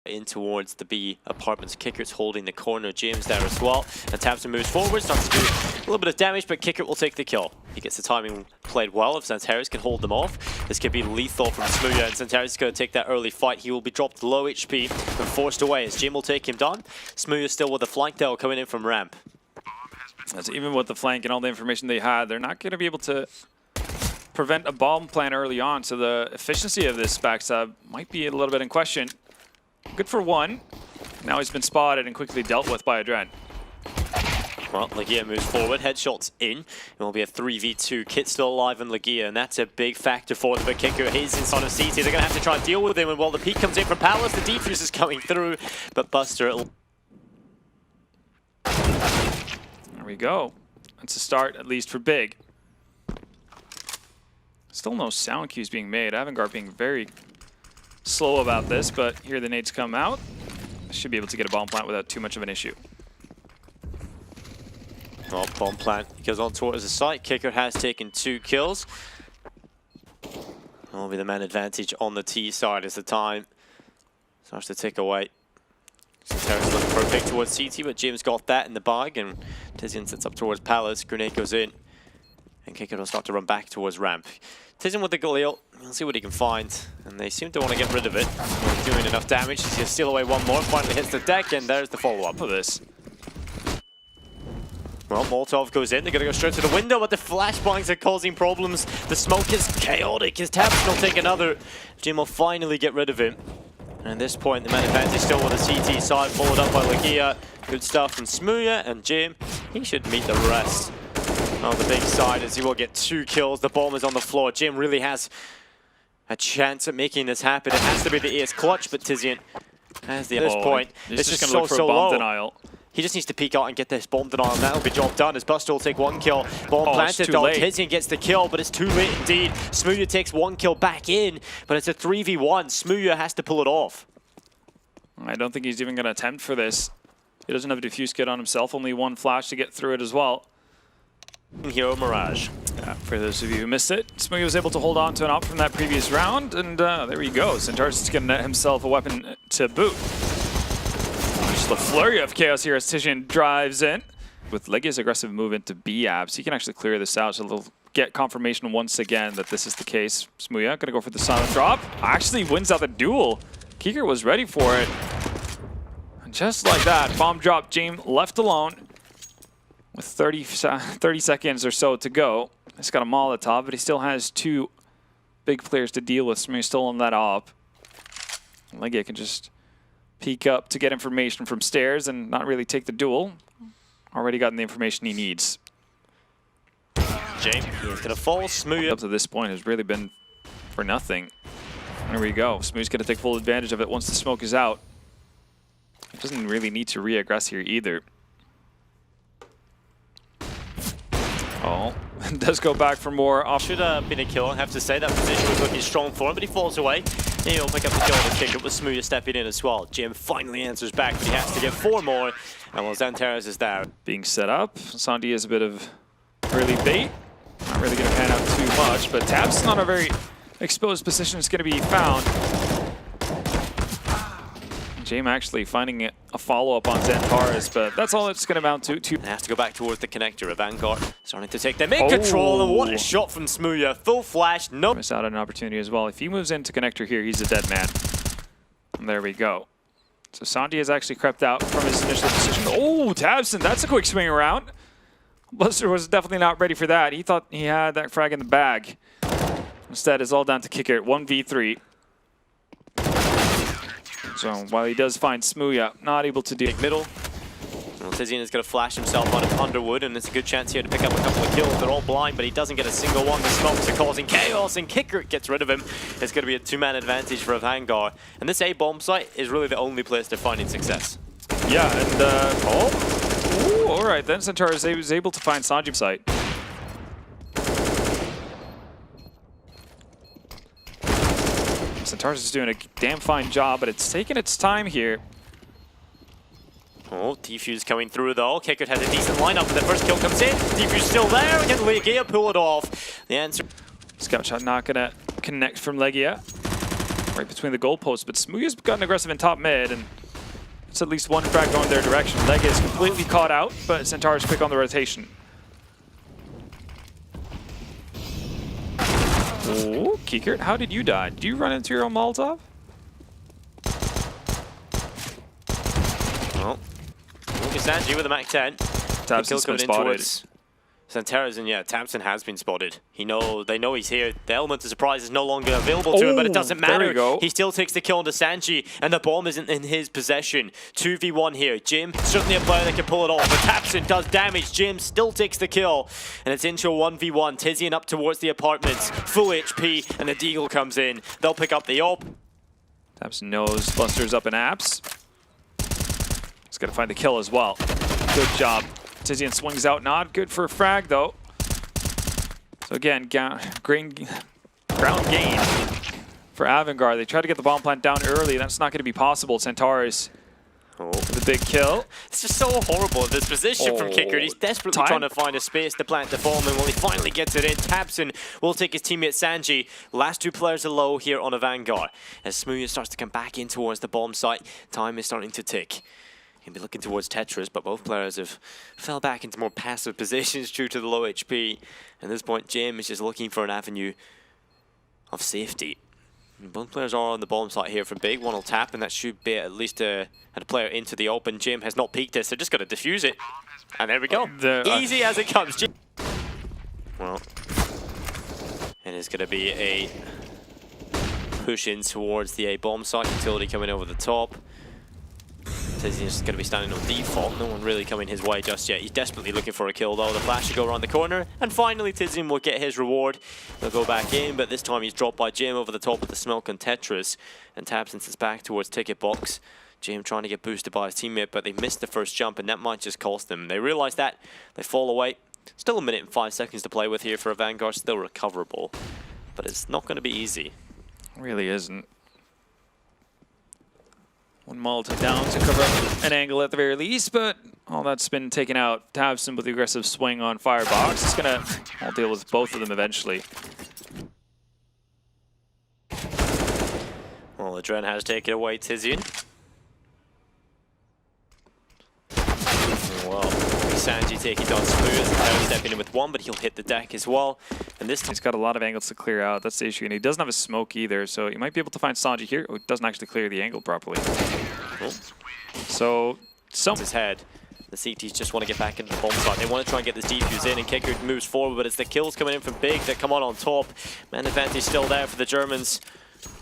in towards the B apartments. Kickert's holding the corner. James there as well. And Tabson moves forward, starts to do a little bit of damage, but Kickert will take the kill. He gets the timing played well. If Santaris can hold them off, this could be lethal from Smooya, and Santaris is going to take that early fight. He will be dropped low HP and forced away as Jim will take him down. Smooya still with a flank there coming in from ramp. That's even with the flank and all the information they had, they're not going to be able to prevent a bomb plan early on, so the efficiency of this backstab might be a little bit in question. Good for one. Now he's been spotted and quickly dealt with by Adren. Well, Legia moves forward, headshots in. It will be a 3v2. Kit's still alive in Legia, and that's a big factor for them. But Kicker, he's in front of CT. They're going to have to try and deal with him. And while the peak comes in from Palace, the defuse is coming through. But Buster, There we go. That's a start, at least for Big. Still no sound cues being made. AVANGAR being very slow about this, but here the nades come out. Should be able to get a bomb plant without too much of an issue. well, bomb plant goes on towards the site. Kicker has taken 2 kills. Will be the man advantage on the T side as the time starts to tick away. Terrace looking for a pick towards CT, but James got that in the bag, and Tizian sets up towards Palace. Grenade goes in, and Kicker will start to run back towards ramp. Tizian with the Galil, we'll see what he can find, and they seem to want to get rid of it. Not doing enough damage. He's going to steal away one more, finally hits the deck, and there's the follow-up for this. Well, Molotov goes in, they're going to go straight to the window, but the flashbangs are causing problems. The smoke is chaotic, his Tabson will take another. Jim will finally get rid of him. And at this point, the man advantage still on the CT side, followed up by Legia. Good stuff from Smooya, and Jim, he should meet the rest on the big side as he will get 2 kills. The bomb is on the floor. Jim really has a chance at making this happen. It has to be the ace clutch, but Tizian has the at this point. It's just going to look for a bomb denial. He just needs to peek out and get this bomb denial, and that'll be job done as Buster will take 1 kill. Bomb planted down, Tizian gets the kill, but it's too late indeed. Smooya takes 1 kill back in, but it's a 3v1. Smooya has to pull it off. I don't think he's even going to attempt for this. He doesn't have a diffuse kit on himself, only 1 flash to get through it as well. Hero Mirage. Yeah, for those of you who missed it, Smooya was able to hold on to an op from that previous round, and there he goes. Santaris is going to net himself a weapon to boot. Just a flurry of chaos here as Tizian drives in. With Legia's aggressive move into B-abs, he can actually clear this out, so they'll get confirmation once again that this is the case. Smooya gonna go for the silent drop. Actually wins out the duel. Kicker was ready for it. And just like that, bomb drop, James left alone. With 30 seconds or so to go. He's got a Molotov, but he still has 2 big players to deal with. Smooya still on that op. Legia can just peek up to get information from stairs and not really take the duel. Already gotten the information he needs. James is going to fall. Smooya up to this point has really been for nothing. There we go. Smooya's going to take full advantage of it once the smoke is out. He doesn't really need to re-aggress here either. Oh, does go back for more. Should have been a kill, I have to say. That position was looking strong for him, but he falls away. He'll pick up the kill on the kick. It was Smooya stepping in as well. Jim finally answers back, but he has to get 4 more. And while Santaris is down. Being set up. Sandy is a bit of early bait. Not really going to pan out too much, but Tab's not a very exposed position. It's going to be found. James actually finding a follow-up on Santaris, but that's all it's going to amount to. It has to go back towards the connector. AVANGAR starting to take them in control, and what a shot from Smooya. Full flash, no. Miss out on an opportunity as well. If he moves into connector here, he's a dead man. And there we go. So Sandy has actually crept out from his initial position. Oh, Tabson, that's a quick swing around. Buster was definitely not ready for that. He thought he had that frag in the bag. Instead, it's all down to Kicker at 1v3. So while he does find Smooya, not able to do big middle. Well, Tizian is going to flash himself out of Underwood, and it's a good chance here to pick up a couple of kills. They're all blind, but he doesn't get a single one. The smokes are causing chaos, and Kicker gets rid of him. It's going to be a 2-man advantage for AVANGAR. And this A-bomb site is really the only place they're finding success. Yeah, and ooh, all right, then Santaris was able to find Sanjim's site. Santaris is doing a damn fine job, but it's taking its time here. Oh, defuse coming through though. Kicker has a decent lineup, but the first kill comes in. Defuse still there. Can Legia pull it off? The answer. Scout shot not gonna connect from Legia. right between the goalposts, but Smooya's gotten aggressive in top mid, and it's at least one frag going their direction. Leg is completely caught out, but Centaur's quick on the rotation. Oh, Kikert, how did you die? Did you run into your own Molotov? Well, look at Sanji with a Mac 10. Tabson's been spotted. Santeras, and yeah, Tabson has been spotted. They know he's here. The element of surprise is no longer available to him, but it doesn't matter. He still takes the kill onto Sanji, and the bomb isn't in his possession. 2v1 here. Jim, certainly a player that can pull it off, but Tabson does damage. Jim still takes the kill, and it's into a 1v1. Tizian up towards the apartments, full HP, and the Deagle comes in. They'll pick up the op. Tabson knows Buster's up in apps. He's got to find the kill as well. Good job. Tizian swings out, not good for a frag though. So again, ground gain for AVANGAR. They try to get the bomb plant down early. That's not going to be possible. Centaurus with a big kill. It's just so horrible in this position from Kikert. He's desperately trying to find a space to plant the bomb, and when he finally gets it in, Tabson will take his teammate Sanji. Last two players are low here on AVANGAR. As Smooya starts to come back in towards the bomb site, time is starting to tick. He'll be looking towards Tetris, but both players have fell back into more passive positions due to the low HP. At this point, Jim is just looking for an avenue of safety. And both players are on the bomb site here for Big. One will tap, and that should be at least a player into the open. Jim has not peeked this. They're just going to defuse it. And there we go. Easy as it comes. Jim. Well, it is going to be a push in towards the A bomb site. Utility coming over the top. Tizian's going to be standing on default. No one really coming his way just yet. He's desperately looking for a kill though. The flash should go around the corner. And finally Tizian will get his reward. They'll go back in, but this time he's dropped by Jim over the top of the smoke and Tetris. And Tabson is back towards ticket box. Jim trying to get boosted by his teammate, but they missed the first jump, and that might just cost them. They realize that. They fall away. Still a minute and 5 seconds to play with here for AVANGAR. Still recoverable. But it's not going to be easy. It really isn't. One Molotov down to cover up an angle at the very least, but all that's been taken out. Tabson with the aggressive swing on Firebox. It's going to all deal with both of them eventually. Well, the Dren has taken away Tizian. Well, Sanji taking down Smooya. Stepping in with one, but he'll hit the deck as well. And this time he's got a lot of angles to clear out. That's the issue. And he doesn't have a smoke either, so he might be able to find Sanji here. Oh, he doesn't actually clear the angle properly. Oh. So, his head. The CTs just want to get back into the bomb site. They want to try and get this defuse in, and Kikert moves forward, but it's the kills coming in from Big that come on top. Man advantage still there for the Germans.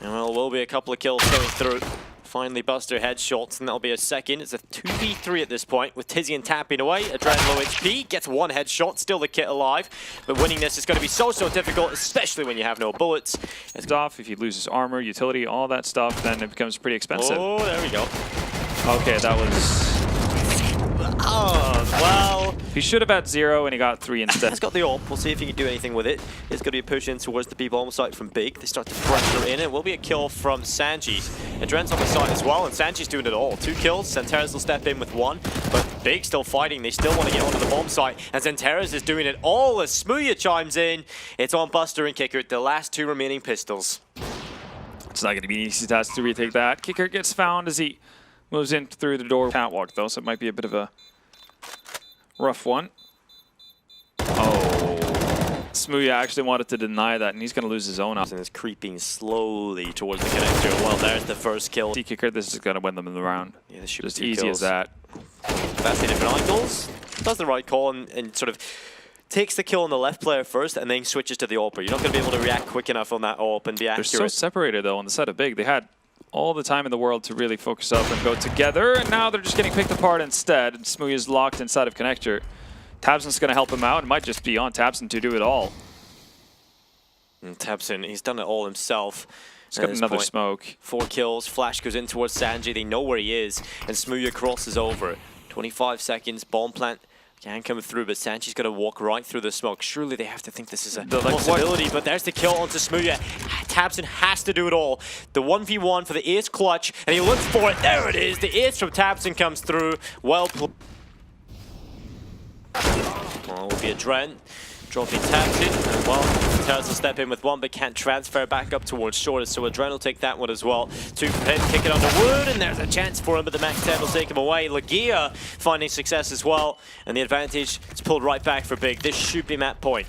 And well, will be a couple of kills coming through. Finally, Buster headshots, and that'll be a second. It's a 2v3 at this point, with Tizian tapping away. Adren low HP, gets one headshot, still the kit alive. But winning this is going to be so difficult, especially when you have no bullets. It's off. If he loses armor, utility, all that stuff, then it becomes pretty expensive. Oh, there we go. Okay, that was... Oh, well... He should have had 0 and he got 3 instead. He's got the AWP. We'll see if he can do anything with it. It's going to be a push in towards the B-bomb site from Big. They start to pressure in. It will be a kill from Sanji. And Dren's on the side as well, and Sanji's doing it all. 2 kills. Santeras will step in with 1, but Big still fighting. They still want to get onto the bomb site, and Santeras is doing it all as Smooya chimes in. It's on Buster and Kikert, the last 2 remaining pistols. It's not going to be an easy task to retake that. Kikert gets found as he moves in through the door catwalk, though, so it might be a bit of a rough one. Oh. Smooya actually wanted to deny that, and he's going to lose his own out. And is creeping slowly towards the connector. Well, there's the first kill. See Kikert, this is going to win them in the round. Yeah, this should just easy as that. That's in different angles. Does the right call and sort of takes the kill on the left player first, and then switches to the AWP. You're not going to be able to react quick enough on that AWP and be accurate. They're so separated, though, on the side of Big. They had all the time in the world to really focus up and go together, and now they're just getting picked apart instead. And Smooya's locked inside of connector. Tabson's going to help him out. It might just be on Tabson to do it all. And Tabson, he's done it all himself. He's got another smoke. 4 kills. Flash goes in towards Sanji. They know where he is, and Smooya crosses over. 25 seconds. Bomb plant can come through, but Sanji's going to walk right through the smoke. Surely they have to think this is a possibility, but there's the kill onto Smooya. Tabson has to do it all. The 1v1 for the ace clutch, and he looks for it. There it is. The ace from Tabson comes through. Well played. Well, it will be a Dren dropping Tabson, and well, Xantares will step in with one, but can't transfer back up towards shortest, so Adren will take that one as well. Two from him, kick it under wood, and there's a chance for him, but the Mac 10 will take him away. Legia finding success as well, and the advantage is pulled right back for Big. This should be map point.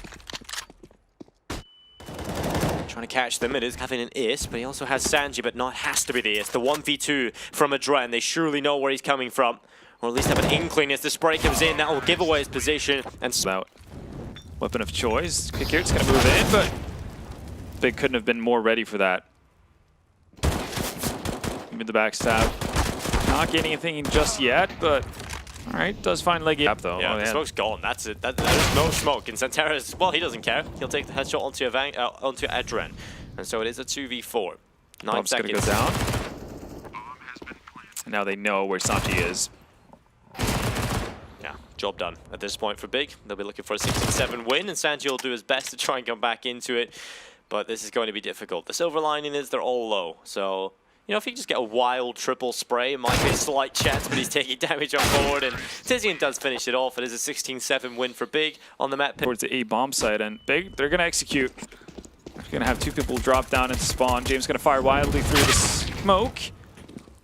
Trying to catch them, it is having an ace, but he also has Sanji, but not has to be the ace. The 1v2 from Adren, they surely know where he's coming from, or at least have an inkling as the spray comes in. That will give away his position. And about weapon of choice. Kick here, it's going to move in, but Big couldn't have been more ready for that. Even the backstab. Not getting anything just yet, but alright, does find Leggy up though. Yeah, oh, the smoke's gone. That's it. There's no smoke. And Xantares, well, he doesn't care. He'll take the headshot onto Adren. And so it is a 2v4. 9 Bomb's seconds. Gonna go down. And now they know where Sanji is. Yeah, job done at this point for Big. They'll be looking for a 6-7 win, and Sanji will do his best to try and come back into it. But this is going to be difficult. The silver lining is they're all low. So, you know, if you just get a wild triple spray, it might be a slight chance, but he's taking damage on board, and Tizian does finish it off. It is a 16-7 win for Big on the map. Towards the A bomb site, and Big, they're going to execute. They're going to have two people drop down into spawn. James going to fire wildly through the smoke.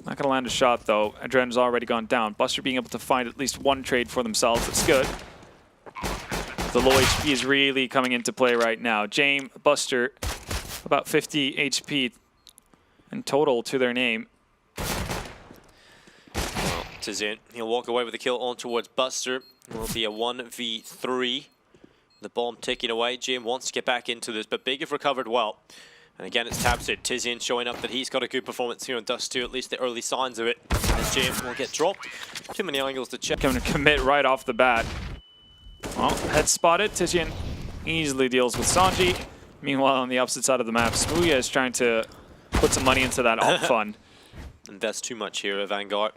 Not going to land a shot, though. Adren's already gone down. Buster being able to find at least one trade for themselves. That's good. The low HP is really coming into play right now. James, Buster, about 50 HP in total to their name. Well, Tizian, he'll walk away with a kill on towards Buster. It will be a 1v3. The bomb ticking away. Jim wants to get back into this, but Big have recovered well. And again, it's Tabsid. Tizian showing up that he's got a good performance here on Dust 2, at least the early signs of it. As James will get dropped. Too many angles to check. Going to commit right off the bat. Well, head spotted. Tizian easily deals with Sanji. Meanwhile, on the opposite side of the map, Smooya is trying to put some money into that alt fund. Invest too much here, AVANGAR.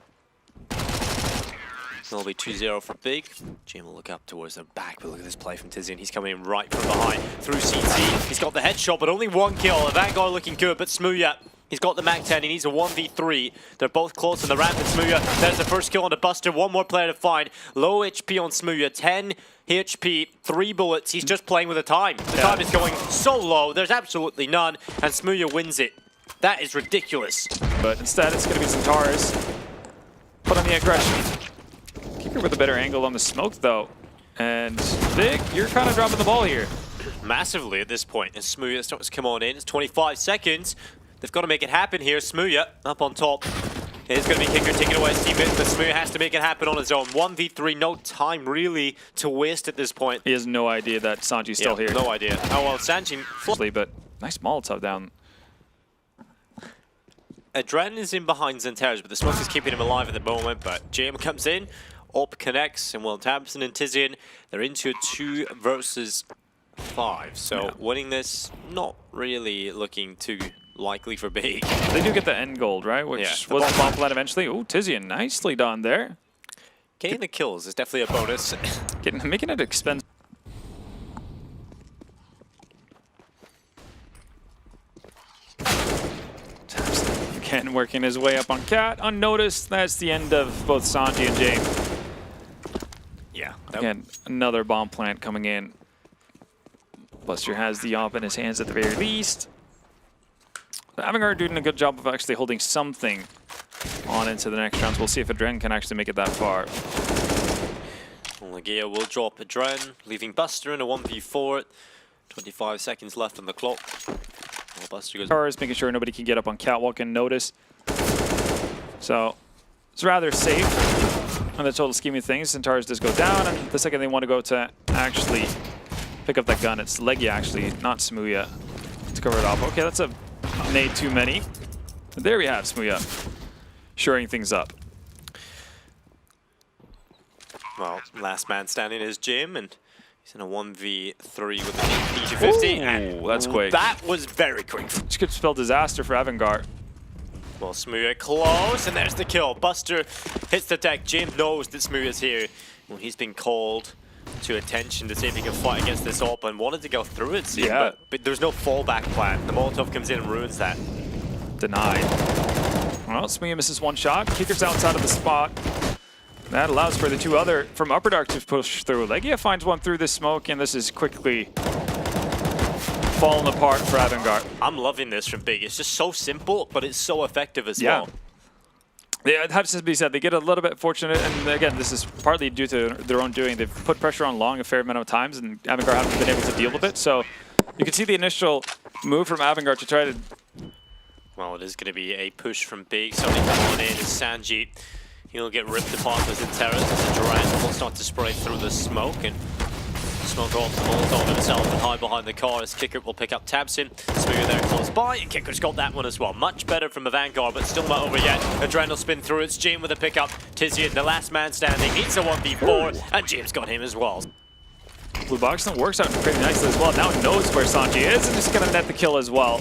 It'll be 2-0 for Big. Jim will look up towards their back, but look at this play from Tizian. He's coming in right from behind through CT. He's got the headshot, but only one kill. AVANGAR looking good, but Smooya, he's got the Mac 10. He needs a 1v3. They're both close on the ramp, and Smooya, there's the first kill on the Buster. One more player to find. Low HP on Smooya, 10 HP, 3 bullets. He's just playing with the time. The time is going so low. There's absolutely none, and Smooya wins it. That is ridiculous. But instead, it's going to be Xantares. Put on the aggression. Kicker with a better angle on the smoke, though. And Big, you're kind of dropping the ball here. Massively at this point. And Smooya starts to come on in. It's 25 seconds. They've got to make it happen here. Smooya up on top. It is going to be Kicker taking away his teammates, but Smooya has to make it happen on his own. 1v3, no time really to waste at this point. He has no idea that Sanji's still here. No idea. Oh, well, Sanji... But nice Molotov down. Adren is in behind Xantares, but the smoke is keeping him alive at the moment. But JM comes in, Op connects, and Will Tabson and Tizian, they're into a 2 versus 5. So winning this, not really looking too likely for Big. They do get the end gold, right? Which was a bomb plan eventually. Ooh, Tizian, nicely done there. Getting the kills is definitely a bonus. Making it expensive. Again, working his way up on Cat, unnoticed. That's the end of both Sanji and James. Yeah. Again, another bomb plant coming in. Buster has the op in his hands at the very least. AVANGAR doing a good job of actually holding something on into the next rounds. We'll see if Adren can actually make it that far. Legia will drop Adren, leaving Buster in a 1v4. 25 seconds left on the clock. Buster goes. Making sure nobody can get up on Catwalk and notice. So it's rather safe on the total scheme of things. Xantares does go down, and the second they want to go to actually pick up that gun, it's Leggy actually, not Smooya, to cover it off. Okay, that's a nade too many. But there we have Smooya shoring things up. Well, last man standing is Jim, and he's in a 1v3 with the PG-50. Ooh, that's quick. That was very quick. Which could spell disaster for AVANGAR. Well, Smooya close, and there's the kill. Buster hits the deck. Jim knows that Smooya's here. Well, he's been called to attention to see if he can fight against this op, and wanted to go through it, but there's no fallback plan. The Molotov comes in and ruins that. Denied. Well, Smooya misses one shot. Kicker's outside of the spot. That allows for the two other from Upper Dark to push through. Legia finds one through the smoke, and this is quickly fallen apart for AVANGAR. I'm loving this from Big. It's just so simple, but it's so effective as well. Yeah, it has to be said, they get a little bit fortunate, and again, this is partly due to their own doing. They've put pressure on Long a fair amount of times, and AVANGAR haven't been able to deal with it. So you can see the initial move from AVANGAR to try to... Well, it is going to be a push from Big. Somebody coming on in is Sanji. He'll get ripped apart with Interra as the Durant will start to spray through the smoke, and smoke off the Molotov himself and hide behind the car as Kicker will pick up Tabsin. Smooth there close by, and Kicker's got that one as well. Much better from AVANGAR, but still not over yet. Adrenal spin through, it's Jim with a pickup. Tizian, the last man standing, it's a 1v4, and Jim's got him as well. Blue Box works out pretty nicely as well. Now it knows where Sanji is, and just gonna net the kill as well.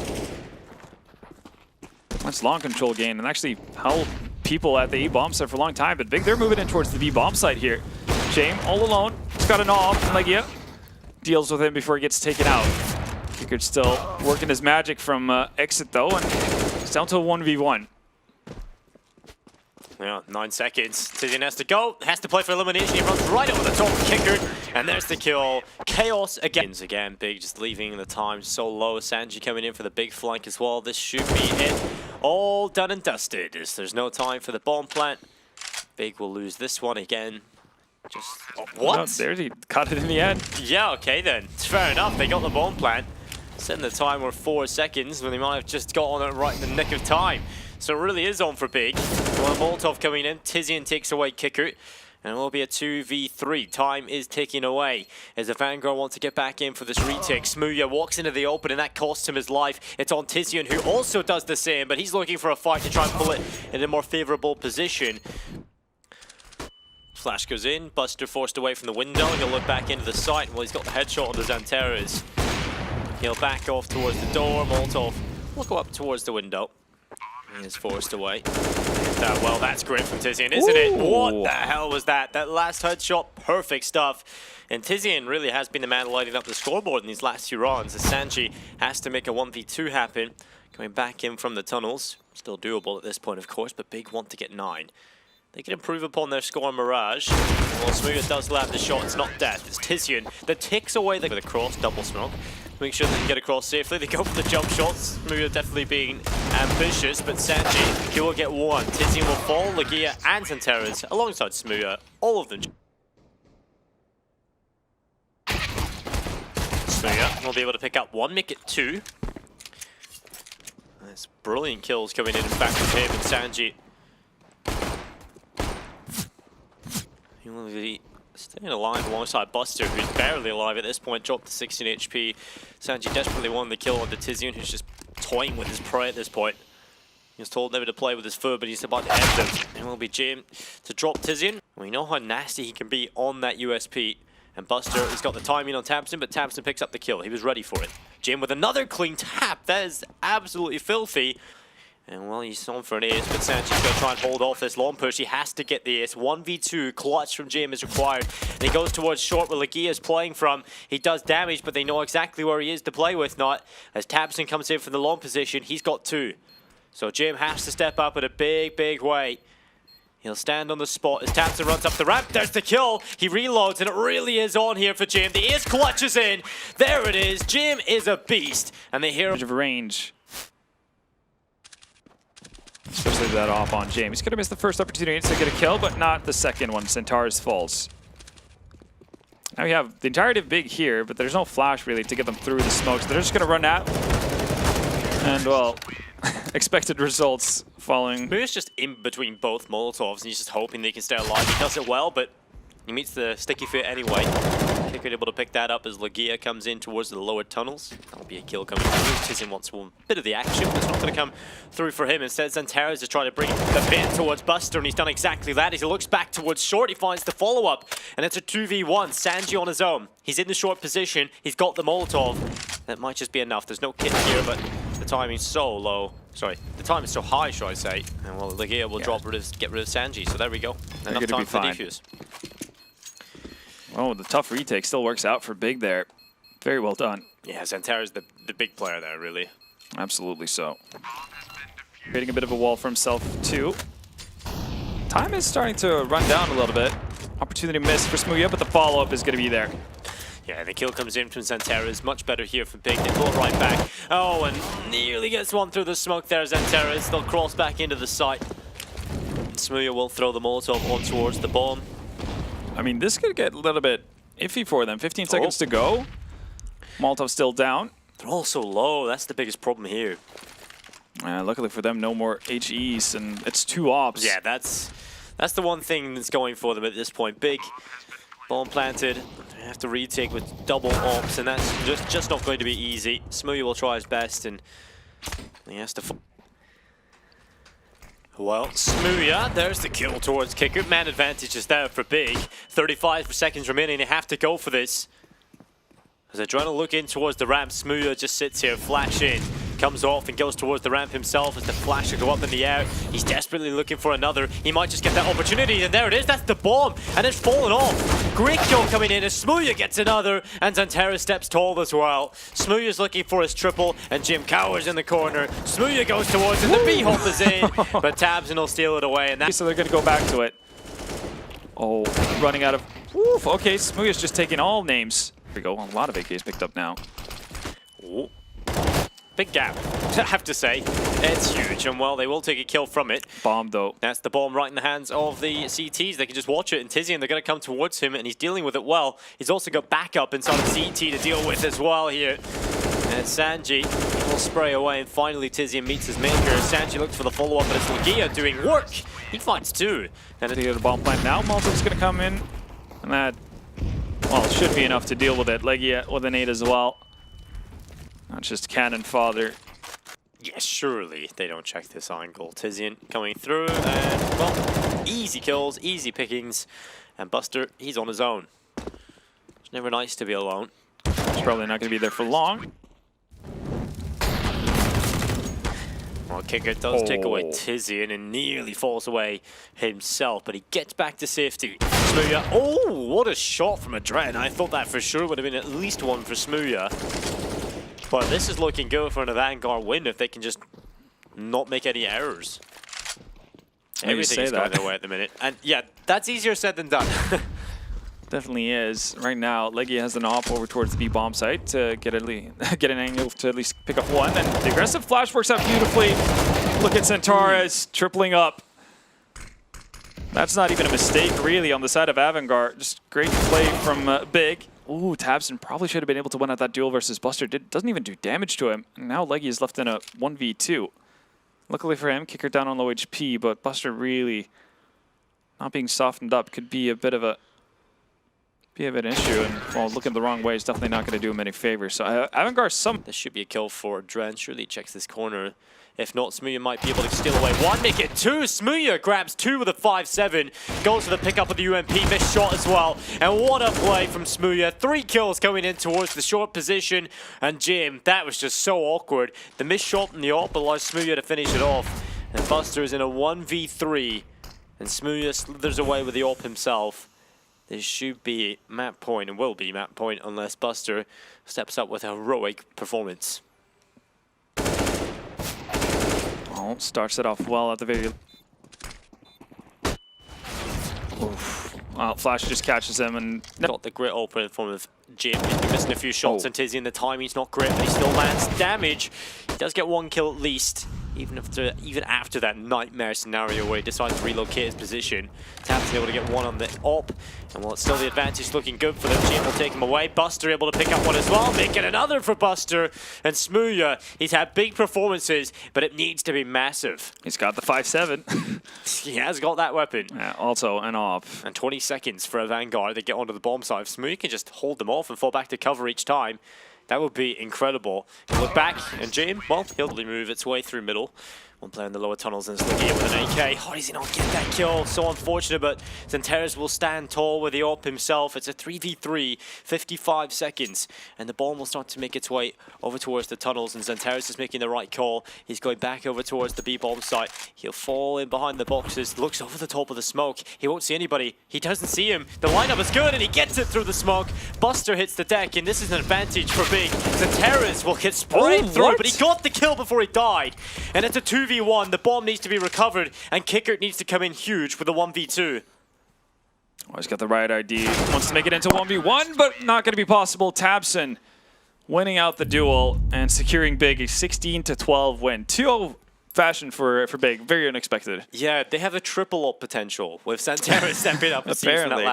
Much long control gain, and actually held people at the A bomb site for a long time, but Big, they're moving in towards the B bomb site here. Jame all alone, he's got an off, and like, deals with him before he gets taken out. Kicker's still working his magic from exit though, and it's down to a 1v1. Yeah, 9 seconds. Tizian has to go, has to play for elimination. He runs right over the top of Kicker, and there's the kill. Chaos again. Big just leaving the time so low. Sanji coming in for the big flank as well. This should be it. All done and dusted. There's no time for the bomb plant. Big will lose this one again. Just what? No, there he cut it in the end. Yeah, okay then. It's fair enough. They got the bomb plant. Setting the timer 4 seconds when they might have just got on it right in the nick of time. So it really is on for Big. Well, Molotov coming in. Tizian takes away Kicker. And it will be a 2v3. Time is ticking away as the Vanguard wants to get back in for this retake. Smooya walks into the open and that costs him his life. It's on Tizian, who also does the same, but he's looking for a fight to try and pull it in a more favorable position. Flash goes in, Buster forced away from the window. He'll look back into the site. Well, he's got the headshot on the Xanteras. He'll back off towards the door. Molotov will go up towards the window. He is forced away. Well, that's great from Tizian, isn't it? What the hell was that? That last headshot, perfect stuff. And Tizian really has been the man lighting up the scoreboard in these last 2 rounds. As Sanji has to make a 1v2 happen. Coming back in from the tunnels. Still doable at this point, of course, but Big want to get 9. They can improve upon their score on Mirage. Well, Smooya does land the shot. It's not death. It's Tizian that takes away the cross, double smoke. Make sure they can get across safely. They go for the jump shots. Smooya definitely being ambitious, but Sanji, he will get 1. Tizian will fall, Lagia and Xanteras alongside Smooya. All of them. Smooya will be able to pick up 1, make it 2. There's brilliant kills coming in back from him and Sanji. He will be staying alive alongside Buster, who's barely alive at this point, dropped to 16 HP. Sanji desperately wanted the kill on the Tizian, who's just toying with his prey at this point. He was told never to play with his foot, but he's about to end them. And it will be Jim to drop Tizian. We know how nasty he can be on that USP. And Buster has got the timing on Tabsin, but Tabsin picks up the kill. He was ready for it. Jim with another clean tap. That is absolutely filthy. And well, he's on for an ace, but Sanji's going to try and hold off this long push. He has to get the ace. 1v2 clutch from Jim is required. And he goes towards short where Lagia is playing from. He does damage, but they know exactly where he is to play with not. As Tabsin comes in from the long position, he's got 2. So Jim has to step up in a big, big way. He'll stand on the spot as Tabsin runs up the ramp. There's the kill. He reloads, and it really is on here for Jim. The ace clutches in. There it is. Jim is a beast. And they hear of range. Especially that off on James. He's going to miss the first opportunity to get a kill, but not the second one. Centaurus falls. Now we have the entirety of Big here, but there's no flash really to get them through the smoke. So they're just going to run out. And well, expected results following. Moo's just in between both Molotovs, and he's just hoping they can stay alive. He does it well, but he meets the sticky fit anyway. Kicker able to pick that up as Lagia comes in towards the lower tunnels. That'll be a kill coming through. Tizian wants a bit of the action, but it's not going to come through for him. Instead, Xanteras is trying to bring the bit towards Buster, and he's done exactly that. As he looks back towards short, he finds the follow-up, and it's a 2v1. Sanji on his own. He's in the short position. He's got the Molotov. That might just be enough. There's no kit here, but the timing's so low. Sorry, the time is so high, should I say. And well, Lagia will get rid of Sanji. So there we go. Enough time for defuse. Oh, the tough retake still works out for Big there. Very well done. Yeah, Xanteras the big player there, really. Absolutely so. Creating a bit of a wall for himself, too. Time is starting to run down a little bit. Opportunity missed for Smooya, but the follow-up is going to be there. Yeah, the kill comes in from Xanteras. Much better here for Big. They pull it right back. Oh, and nearly gets one through the smoke there, Xanteras. They'll cross back into the site. Smooya will throw the Molotov on towards the bomb. I mean, this could get a little bit iffy for them. 15 seconds to go. Molotov still down. They're all so low. That's the biggest problem here. Luckily for them, no more HEs, and it's 2 ops. Yeah, that's the one thing that's going for them at this point. Big bomb planted. They have to retake with double ops, and that's just not going to be easy. Smooya will try his best, and he has to. Well, Smooya, there's the kill towards Kicker. Man advantage is there for Big. 35 seconds remaining. They have to go for this. As they're trying to look in towards the ramp, Smooya just sits here, flash in. Comes off and goes towards the ramp himself as the flash will go up in the air. He's desperately looking for another. He might just get that opportunity, and there it is. That's the bomb, and it's fallen off. Great kill coming in as Smooya gets another, and Xanteras steps tall as well. Smooya's looking for his triple, and Jim cowers in the corner. Smooya goes towards it. The B-hop is in, but Tabs will steal it away. And so they're going to go back to it. Oh, running out of... Oof, okay, Smooya's just taking all names. There we go. A lot of AKs picked up now. Ooh. Big gap, I have to say. It's huge, and well, they will take a kill from it. Bomb, though. That's the bomb right in the hands of the CTs. They can just watch it, and Tizian, they're going to come towards him, and he's dealing with it well. He's also got backup inside of CT to deal with as well here. And Sanji will spray away, and finally Tizian meets his maker. Sanji looks for the follow-up, but it's Lugia doing work. He finds 2. And they get the bomb plant now. Molotov's going to come in, and that, well, should be enough to deal with it. Legia with an 8 as well. Not just cannon fodder. Yes, surely they don't check this angle. Tizian coming through, and, well, easy kills, easy pickings. And Buster, he's on his own. It's never nice to be alone. He's probably not going to be there for long. Well, Kicker does take away Tizian and nearly falls away himself, but he gets back to safety. Smooya, oh, what a shot from Adren. I thought that for sure would have been at least one for Smooya. But this is looking good for an AVANGAR win if they can just not make any errors. Everything is going their way at the minute. And yeah, that's easier said than done. Definitely is. Right now, Legia has an op over towards the B-bomb site to get an angle to at least pick up 1. And the aggressive flash works out beautifully. Look at Xanteras tripling up. That's not even a mistake, really, on the side of AVANGAR. Just great play from Big. Ooh, Tabson probably should have been able to win at that duel versus Buster. Doesn't even do damage to him. And now Leggy is left in a 1v2. Luckily for him, Kicker down on low HP, but Buster really not being softened up could be a bit of an issue. And well, looking the wrong way is definitely not going to do him any favors. So AVANGAR This should be a kill for Dren. Surely he checks this corner. If not, Smooya might be able to steal away 1, make it 2. Smooya grabs 2 with a 5-7. Goes for the pickup of the UMP, missed shot as well. And what a play from Smooya. 3 kills coming in towards the short position. And Jim, that was just so awkward. The missed shot and the op allows Smooya to finish it off. And Buster is in a 1v3. And Smooya slithers away with the op himself. This should be map point, and will be map point, unless Buster steps up with a heroic performance. Starts it off well at the very... Oof. Well, Flash just catches him and... Got the grit open in the form of Jim. He's been missing a few shots, and Tizian, the timing's not great, but he still lands damage. He does get 1 kill at least, even after that nightmare scenario where he decides to relocate his position. Tab's able to get 1 on the op, and well, it's still the advantage looking good for them. Jim will take him away. Buster able to pick up 1 as well, making another for Buster. And Smooya, he's had big performances, but it needs to be massive. He's got the 5-7. He has got that weapon. Yeah, also an op. And 20 seconds for AVANGAR. They get onto the bomb side. If Smooya can just hold them off and fall back to cover each time, that would be incredible. He'll look back, and Jim, well, he'll move its way through middle. One player in the lower tunnels, and it's Lugia with an AK. How does he not get that kill? So unfortunate, but Xanteras will stand tall with the op himself. It's a 3v3, 55 seconds, and the bomb will start to make its way over towards the tunnels, and Xanteras is making the right call. He's going back over towards the B-bomb site. He'll fall in behind the boxes, looks over the top of the smoke. He won't see anybody. He doesn't see him. The lineup is good, and he gets it through the smoke. Buster hits the deck, and this is an advantage for Big. Xanteras will get sprayed through, but he got the kill before he died. And it's a 2v1. The bomb needs to be recovered, and Kicker needs to come in huge with a 1v2. Oh, he's got the right ID. Wants to make it into 1v1, but not going to be possible. Tabson winning out the duel and securing Big a 16-12 win. 2-0 fashion for Big. Very unexpected. Yeah, they have a triple up potential with Santana stepping up a season that last